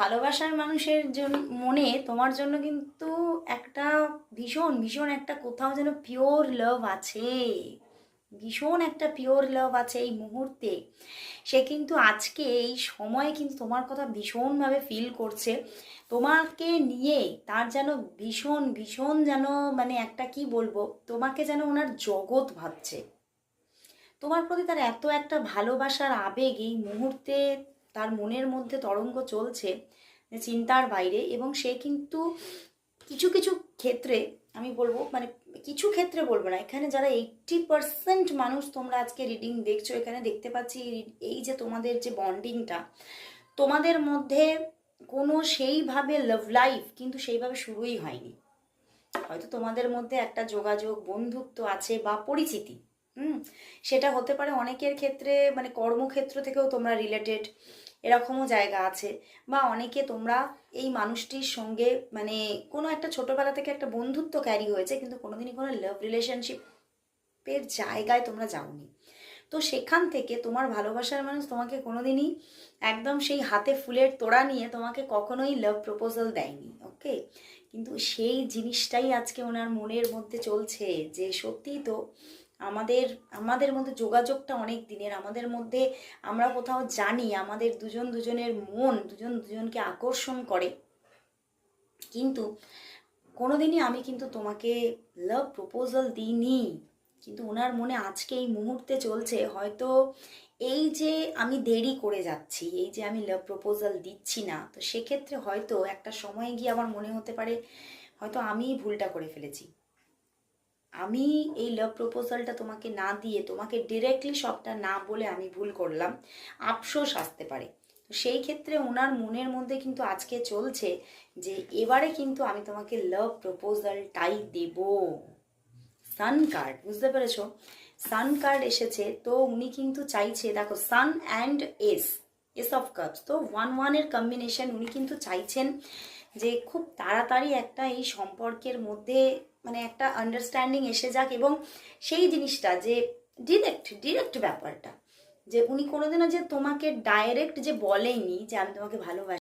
ভালোবাসার মানুষের জন্য মনে তোমার জন্য কিন্তু একটা ভীষণ ভীষণ একটা কোথাও যেন পিওর লাভ আছে, ভীষণ একটা পিওর লাভ আছে এই মুহূর্তে। সে কিন্তু আজকে এই সময়ে কিন্তু তোমার কথা ভীষণভাবে ফিল করছে, তোমাকে নিয়ে তার যেন ভীষণ ভীষণ যেন মানে একটা কি বলবো, তোমাকে যেন ওনার জগৎ ভাবছে। তোমার প্রতি তার এত একটা ভালোবাসার আবেগ এই মুহূর্তে তার মনের মধ্যে তরঙ্গ চলছে যে চিন্তার বাইরে। এবং সে কিন্তু কিছু কিছু ক্ষেত্রে আমি বলবো, মানে কিছু ক্ষেত্রে বলবো না, এখানে যারা 80% মানুষ তোমরা আজকে রিডিং দেখছো, এখানে দেখতে পাচ্ছি এই যে তোমাদের যে বন্ডিংটা তোমাদের মধ্যে কোনো সেইভাবে লাভ লাইফ কিন্তু সেইভাবে শুরুই হয়নি। হয়তো তোমাদের মধ্যে একটা যোগাযোগ বন্ধুত্ব আছে বা পরিচিতি, হুম, সেটা হতে পারে অনেকের ক্ষেত্রে মানে কর্মক্ষেত্র থেকেও তোমরা রিলেটেড, এরকমও জায়গা আছে। বা অনেকে তোমরা এই মানুষটির সঙ্গে মানে কোনো একটা ছোটবেলা থেকে একটা বন্ধুত্ব ক্যারি হয়েছে, কিন্তু কোনোদিনই কোনো লাভ রিলেশনশিপের জায়গায় তোমরা যাওনি। তো সেখান থেকে তোমার ভালোবাসার মানুষ তোমাকে কোনোদিনই একদম সেই হাতে ফুলের তোড়া নিয়ে তোমাকে কখনোই লাভ প্রপোজাল দেয়নি, ওকে। কিন্তু সেই জিনিসটাই আজকে ওনার মনের মধ্যে চলছে যে সত্যিই তো আমাদের আমাদের মধ্যে যোগাযোগটা অনেক দিনের, আমাদের মধ্যে আমরা কোথাও জানি আমাদের দুজন দুজনের মন দুজন দুজনকে আকর্ষণ করে, কিন্তু কোনোদিনই আমি কিন্তু তোমাকে লাভ প্রপোজাল দিইনি। কিন্তু ওনার মনে আজকে এই মুহূর্তে চলছে হয়তো এই যে আমি দেরি করে যাচ্ছি, এই যে আমি লাভ প্রপোজাল দিচ্ছি না, তো সেক্ষেত্রে হয়তো একটা সময় গিয়ে আমার মনে হতে পারে হয়তো আমিই ভুলটা করে ফেলেছি। আমি এই লাভ প্রপোজালটা তোমাকে না দিয়ে তোমাকে ডিরেক্টলি সবটা না বলে আমি ভুল করলাম, আফসোস আসতে পারে। তো সেই ক্ষেত্রে ওনার মনের মধ্যে কিন্তু আজকে চলছে যে এবারে কিন্তু আমি তোমাকে লাভ প্রপোজালটাই দেব। সান কার্ড, বুঝতে পেরেছো? সান কার্ড এসেছে, তো উনি কিন্তু চাইছে, দেখো sun and ace, ace of cups, তো 1-1 এর কম্বিনেশন। উনি কিন্তু চাইছেন যে খুব তাড়াতাড়ি একটা এই সম্পর্কের মধ্যে মানে একটা আন্ডারস্ট্যান্ডিং এসে যাক, এবং সেই জিনিসটা যে ডিরেক্ট ডিরেক্ট ব্যাপারটা, যে উনি কোনোদিনও যে তোমাকে ডাইরেক্ট যে বলেইনি যে আমি তোমাকে ভালোবাসি,